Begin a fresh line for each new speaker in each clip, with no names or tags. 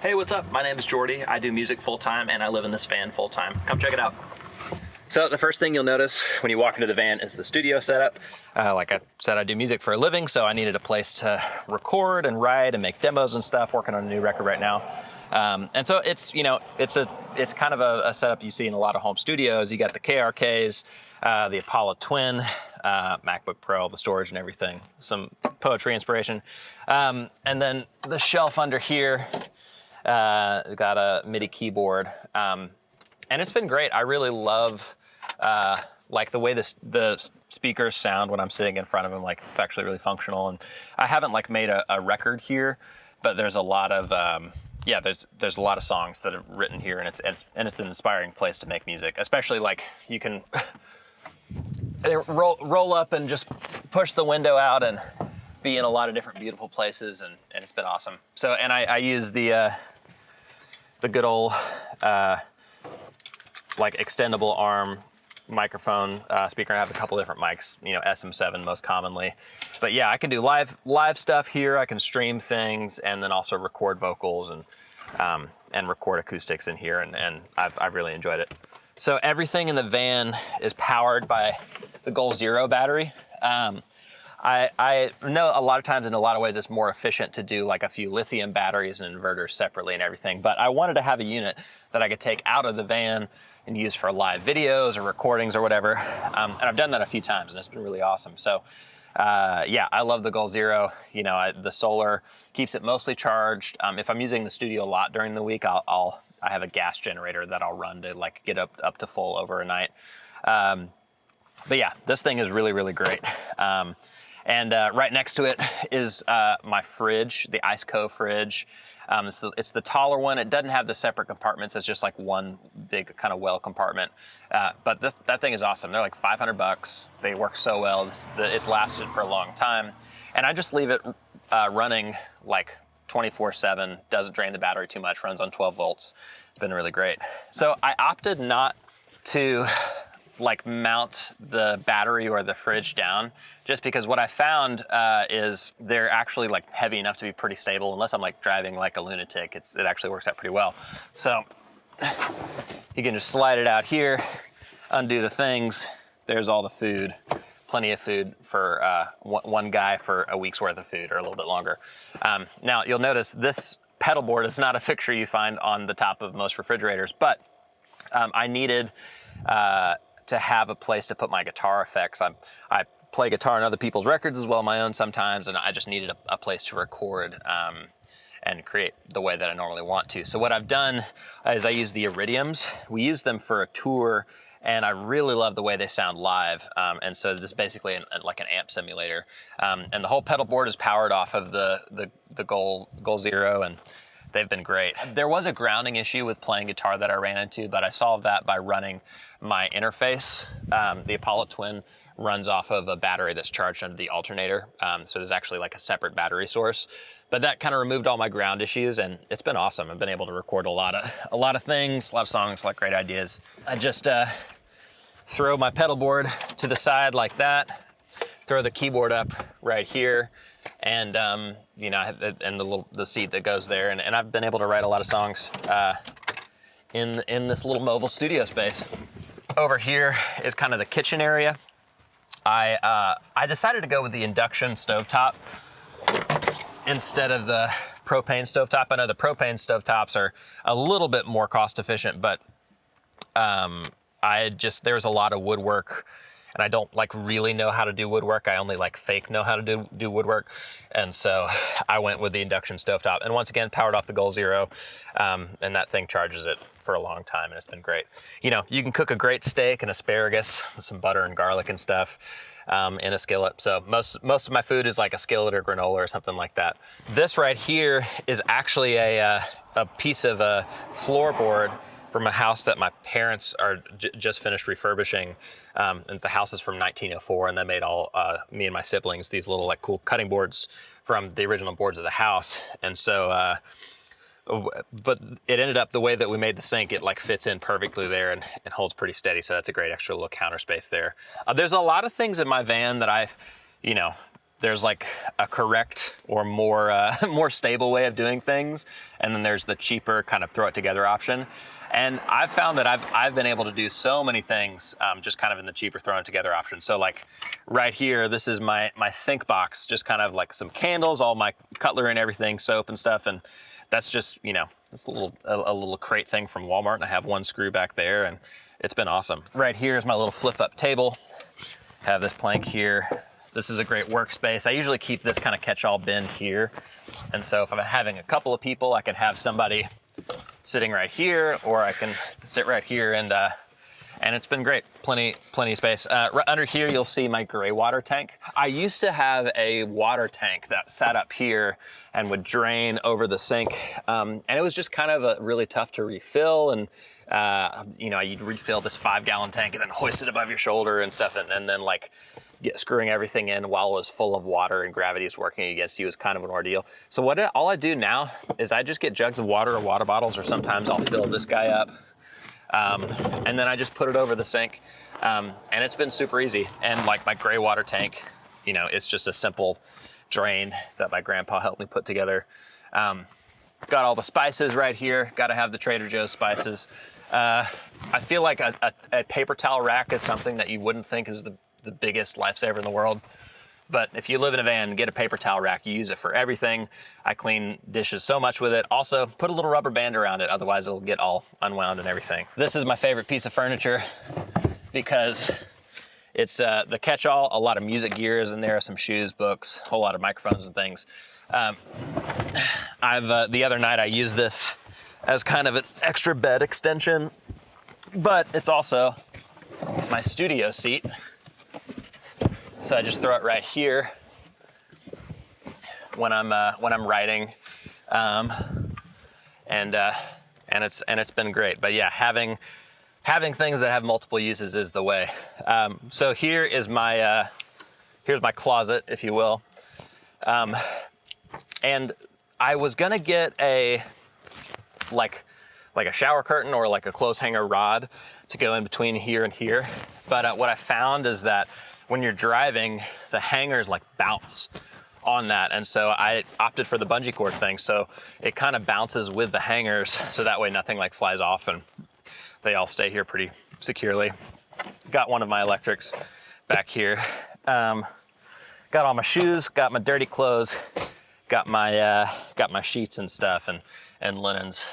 Hey, what's up? My name is Jordy. I do music full-time and I live in this van full-time. Come check it out. So the first thing you'll notice when you walk into the van is the studio setup. Like I said, I do music for a living, so I needed a place to record and write and make demos and stuff, working on a new record right now. And so it's, you know, it's kind of a setup you see in a lot of home studios. You got the KRKs, the Apollo Twin, MacBook Pro, the storage and everything, some poetry inspiration. And then the shelf under here, got a MIDI keyboard. And it's been great. I really love like the way the speakers sound when I'm sitting in front of them. Like it's actually really functional. And I haven't like made a record here, but there's a lot of there's a lot of songs that are written here, and it's an inspiring place to make music. Especially like you can roll up and just push the window out and be in a lot of different beautiful places, and it's been awesome. So and I use the good old like extendable arm microphone speaker. I have a couple different mics, you know, SM7 most commonly. But yeah, I can do live stuff here. I can stream things and then also record vocals and record acoustics in here, and I've really enjoyed it. So everything in the van is powered by the Goal Zero battery. I know a lot of times in a lot of ways it's more efficient to do like a few lithium batteries and inverters separately and everything, but I wanted to have a unit that I could take out of the van and use for live videos or recordings or whatever. And I've done that a few times and it's been really awesome. So yeah, I love the Goal Zero. You know, the solar keeps it mostly charged. If I'm using the studio a lot during the week, I have a gas generator that I'll run to like get up to full overnight. But yeah, this thing is really, really great. And right next to it is my fridge, the Ice Co fridge. It's the taller one. It doesn't have the separate compartments. It's just like one big kind of well compartment. But that thing is awesome. They're like $500. They work so well. It's lasted for a long time. And I just leave it running like 24/7. Doesn't drain the battery too much. Runs on 12 volts. It's been really great. So I opted not to like mount the battery or the fridge down, just because what I found is they're actually like heavy enough to be pretty stable. Unless I'm like driving like a lunatic, it actually works out pretty well. So you can just slide it out here, undo the things. There's all the food, plenty of food for one guy for a week's worth of food or a little bit longer. Now you'll notice this pedal board is not a fixture you find on the top of most refrigerators, but I needed to have a place to put my guitar effects. I play guitar on other people's records as well as my own sometimes, and I just needed a place to record and create the way that I normally want to. So what I've done is I use the Iridiums. We use them for a tour, and I really love the way they sound live. And so this is basically like an amp simulator. And the whole pedal board is powered off of the Goal Zero, and they've been great. There was a grounding issue with playing guitar that I ran into, but I solved that by running my interface. The Apollo Twin runs off of a battery that's charged under the alternator. So there's actually like a separate battery source, but that kind of removed all my ground issues, and it's been awesome. I've been able to record a lot of things, a lot of songs, a lot of great ideas. I just throw my pedal board to the side like that, throw the keyboard up right here, and you know, and the seat that goes there, and I've been able to write a lot of songs in this little mobile studio space. Over here is kind of the kitchen area. I decided to go with the Induction Stovetop instead of the propane stovetop. I know the propane stovetops are a little bit more cost efficient, but there's a lot of woodwork, and I don't like really know how to do woodwork. I only like fake know how to do woodwork. And so I went with the Induction Stovetop, and once again, powered off the Goal Zero. And that thing charges it for a long time, and it's been great. You know, you can cook a great steak and asparagus with some butter and garlic and stuff in a skillet. So most of my food is like a skillet or granola or something like that. This right here is actually a piece of a floorboard from a house that my parents are just finished refurbishing. And the house is from 1904, and they made all me and my siblings these little like cool cutting boards from the original boards of the house. And so but it ended up the way that we made the sink, it like fits in perfectly there and holds pretty steady. So that's a great extra little counter space there. There's a lot of things in my van that you know, there's like a correct or more more stable way of doing things, and then there's the cheaper kind of throw it together option. And I've found that I've been able to do so many things just kind of in the cheaper throw it together option. So like right here, this is my sink box, just kind of like some candles, all my cutlery and everything, soap and stuff, and that's just, you know, it's a little crate thing from Walmart, and I have one screw back there, and it's been awesome. Right here is my little flip up table. Have this plank here. This is a great workspace. I usually keep this kind of catch-all bin here. And so if I'm having a couple of people, I can have somebody sitting right here, or I can sit right here, and it's been great. Plenty of space. Right under here, you'll see my gray water tank. I used to have a water tank that sat up here and would drain over the sink. And it was just kind of really tough to refill, and you know, you'd refill this 5-gallon tank and then hoist it above your shoulder and stuff, and then like screwing everything in while it was full of water and gravity is working against you is kind of an ordeal. So all I do now is I just get jugs of water or water bottles, or sometimes I'll fill this guy up, and then I just put it over the sink, and it's been super easy. And like my gray water tank, you know, it's just a simple drain that my grandpa helped me put together. Got all the spices right here. Got to have the Trader Joe's spices. I feel like a paper towel rack is something that you wouldn't think is the biggest lifesaver in the world. But if you live in a van, get a paper towel rack. You use it for everything. I clean dishes so much with it. Also, put a little rubber band around it, otherwise it'll get all unwound and everything. This is my favorite piece of furniture because it's the catch-all. A lot of music gear is in there, some shoes, books, a whole lot of microphones and things. The other night I used this as kind of an extra bed extension, but it's also my studio seat. So I just throw it right here when I'm writing, and it's been great. But yeah, having things that have multiple uses is the way. So here is my here's my closet, if you will, and I was gonna get a like a shower curtain or like a clothes hanger rod to go in between here and here. But what I found is that when you're driving, the hangers like bounce on that. And so I opted for the bungee cord thing. So it kind of bounces with the hangers. So that way nothing like flies off and they all stay here pretty securely. Got one of my electrics back here. Got all my shoes, got my dirty clothes, got my sheets and stuff and linens.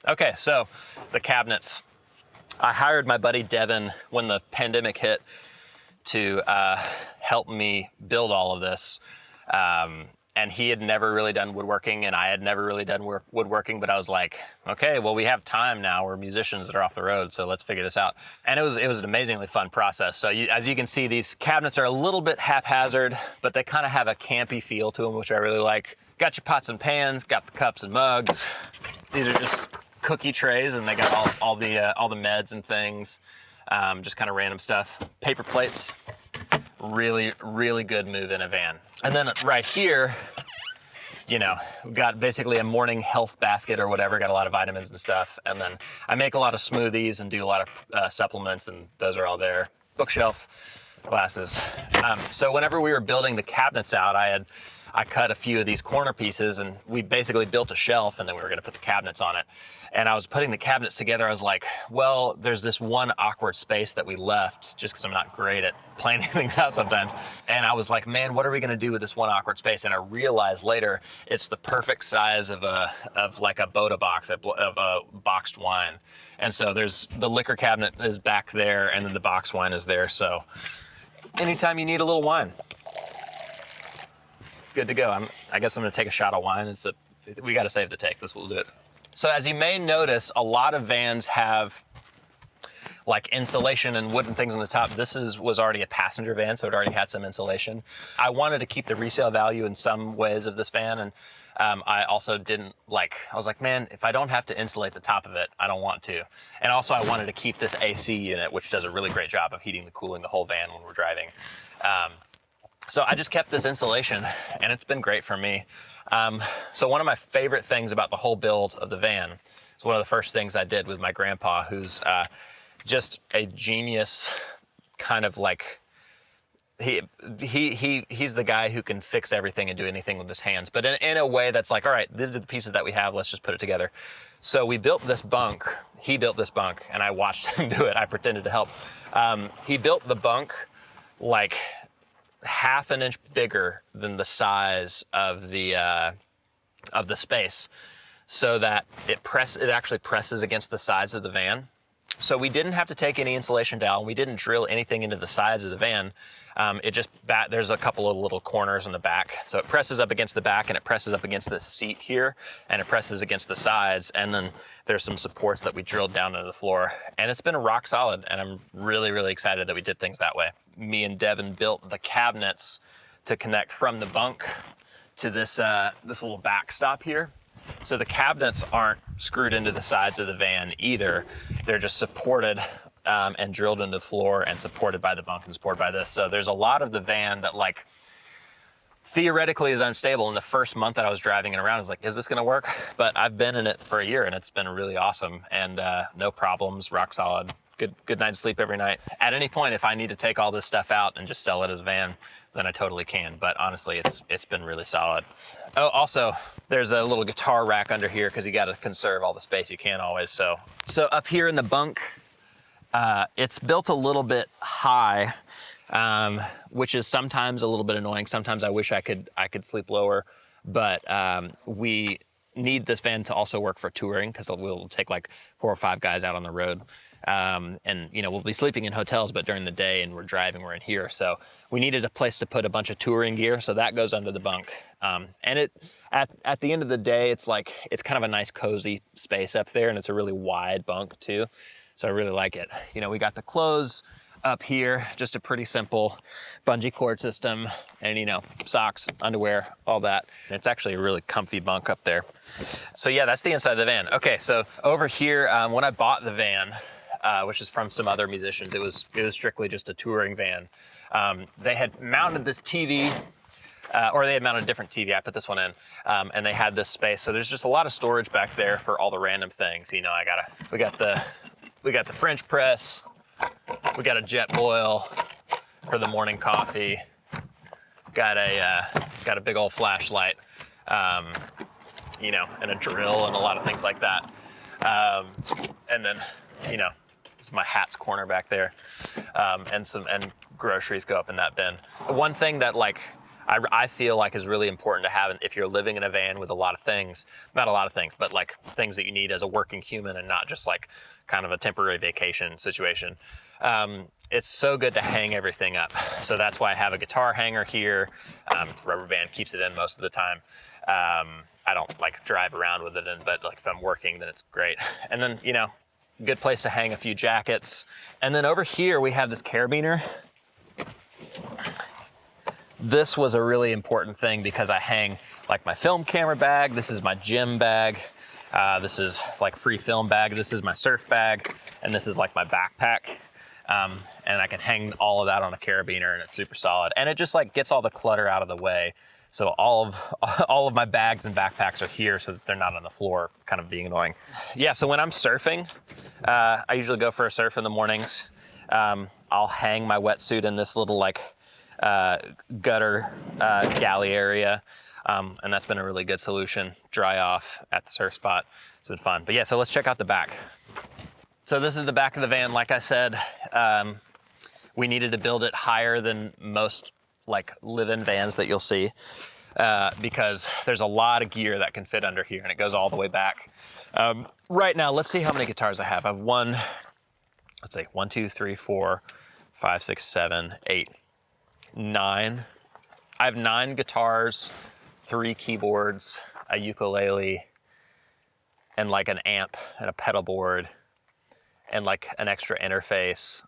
Okay, so the cabinets. I hired my buddy Devin when the pandemic hit to help me build all of this. And he had never really done woodworking, and I had never really done woodworking, but I was like, okay, well, we have time now. We're musicians that are off the road, so let's figure this out. And it was an amazingly fun process. So as you can see, these cabinets are a little bit haphazard, but they kind of have a campy feel to them, which I really like. Got your pots and pans, got the cups and mugs. These are just cookie trays, and they got all the meds and things. Just kind of random stuff. Paper plates, really, really good move in a van. And then right here, you know, we've got basically a morning health basket or whatever, got a lot of vitamins and stuff. And then I make a lot of smoothies and do a lot of supplements, and those are all there. Bookshelf, glasses. So whenever we were building the cabinets out, I cut a few of these corner pieces, and we basically built a shelf, and then we were gonna put the cabinets on it. And I was putting the cabinets together. I was like, well, there's this one awkward space that we left just because I'm not great at planning things out sometimes. And I was like, man, what are we gonna do with this one awkward space? And I realized later it's the perfect size of like a Boda box, of a boxed wine. And so there's the liquor cabinet is back there, and then the boxed wine is there. So anytime you need a little wine, good to go. I guess I'm gonna take a shot of wine. We gotta save the take. This will do it. So as you may notice, a lot of vans have like insulation and wooden things on the top. This was already a passenger van, so it already had some insulation. I wanted to keep the resale value in some ways of this van, and I also I was like, man, if I don't have to insulate the top of it, I don't want to. And also I wanted to keep this AC unit, which does a really great job of heating and cooling the whole van when we're driving. So I just kept this insulation, and it's been great for me. So one of my favorite things about the whole build of the van is one of the first things I did with my grandpa, who's just a genius, kind of like he's the guy who can fix everything and do anything with his hands, but in a way that's like, all right, these are the pieces that we have, let's just put it together. So we built this bunk. He built this bunk, and I watched him do it. I pretended to help. He built the bunk like half an inch bigger than the size of the space, so that it actually presses against the sides of the van. So we didn't have to take any insulation down. We didn't drill anything into the sides of the van. There's a couple of little corners in the back. So it presses up against the back, and it presses up against the seat here, and it presses against the sides. And then there's some supports that we drilled down into the floor, and it's been rock solid. And I'm really, really excited that we did things that way. Me and Devin built the cabinets to connect from the bunk to this little backstop here. So the cabinets aren't screwed into the sides of the van either. They're just supported and drilled into the floor and supported by the bunk and supported by this. So there's a lot of the van that like theoretically is unstable. In the first month that I was driving it around, I was like, is this gonna work? But I've been in it for a year, and it's been really awesome, and no problems, rock solid. Good night's sleep every night. At any point, if I need to take all this stuff out and just sell it as a van, then I totally can. But honestly, it's been really solid. Oh, also, there's a little guitar rack under here because you got to conserve all the space you can always. So up here in the bunk, it's built a little bit high, which is sometimes a little bit annoying. Sometimes I wish I could sleep lower, but we need this van to also work for touring, because we'll take like 4 or 5 guys out on the road. And you know, we'll be sleeping in hotels, but during the day and we're driving, we're in here. So we needed a place to put a bunch of touring gear. So that goes under the bunk. And at the end of the day, it's kind of a nice cozy space up there, and it's a really wide bunk too. So I really like it. You know, we got the clothes up here, just a pretty simple bungee cord system, and you know, socks, underwear, all that. And it's actually a really comfy bunk up there. So yeah, that's the inside of the van. Okay, so over here, when I bought the van, which is from some other musicians, it was strictly just a touring van. They had mounted this TV, or they had mounted a different TV. I put this one in, and they had this space. So there's just a lot of storage back there for all the random things. You know, we got the French press, we got a jet boil for the morning coffee, got a big old flashlight, you know, and a drill and a lot of things like that. And then, you know, this is my hats corner back there, and groceries go up in that bin. One thing that like I feel like is really important to have if you're living in a van with a lot of things, not a lot of things, but like things that you need as a working human and not just like kind of a temporary vacation situation. It's so good to hang everything up. So that's why I have a guitar hanger here. Rubber band keeps it in most of the time. I don't like drive around with it, but like if I'm working, then it's great. And then, you know, good place to hang a few jackets. And then over here we have this carabiner. This was a really important thing because I hang like my film camera bag. This is my gym bag. This is like free film bag. This is my surf bag. And this is like my backpack. And I can hang all of that on a carabiner, and it's super solid. And it just like gets all the clutter out of the way. So all of my bags and backpacks are here so that they're not on the floor, kind of being annoying. Yeah, so when I'm surfing, I usually go for a surf in the mornings. I'll hang my wetsuit in this little like gutter galley area. And that's been a really good solution. Dry off at the surf spot. It's been fun. But yeah, so let's check out the back. So this is the back of the van. Like I said, we needed to build it higher than most like live-in vans that you'll see, because there's a lot of gear that can fit under here, and it goes all the way back. Right now, let's see how many guitars I have. I have 1, 2, 3, 4, 5, 6, 7, 8, 9. I have 9 guitars, 3 keyboards, a ukulele, and like an amp and a pedal board, and like an extra interface.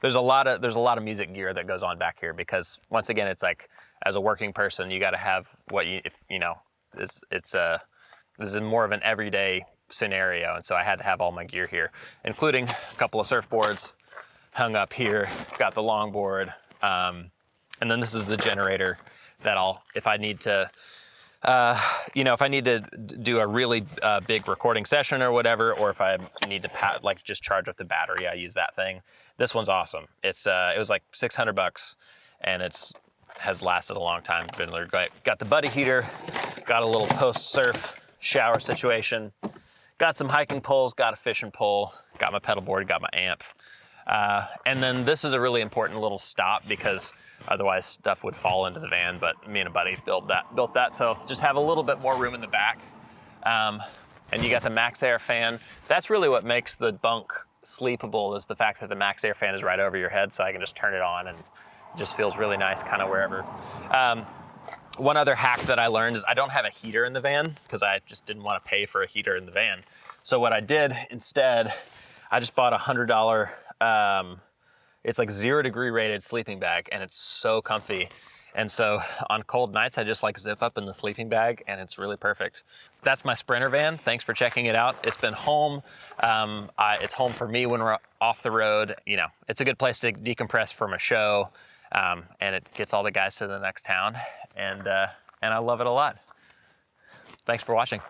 There's a lot of music gear that goes on back here, because once again, it's like, as a working person, you got to have what this is more of an everyday scenario. And so I had to have all my gear here, including a couple of surfboards hung up here, got the longboard. And then this is the generator that if I need to do a really big recording session or whatever, or if I need to just charge up the battery, I use that thing. This one's awesome. It was like $600, and has lasted a long time. Been really great. Got the buddy heater, got a little post-surf shower situation, got some hiking poles, got a fishing pole, got my pedal board, got my amp. And then this is a really important little stop because otherwise stuff would fall into the van, but me and a buddy built that. So just have a little bit more room in the back. And you got the max air fan. That's really what makes the bunk sleepable, is the fact that the max air fan is right over your head, so I can just turn it on and it just feels really nice kind of wherever. One other hack that I learned is I don't have a heater in the van because I just didn't want to pay for a heater in the van. So what I did instead, I just bought a $100, it's like 0 degree rated sleeping bag, and it's so comfy. And so on cold nights, I just like zip up in the sleeping bag, and it's really perfect. That's my Sprinter van. Thanks for checking it out. It's been home. It's home for me when we're off the road. You know, it's a good place to decompress from a show, and it gets all the guys to the next town, and I love it a lot. Thanks for watching.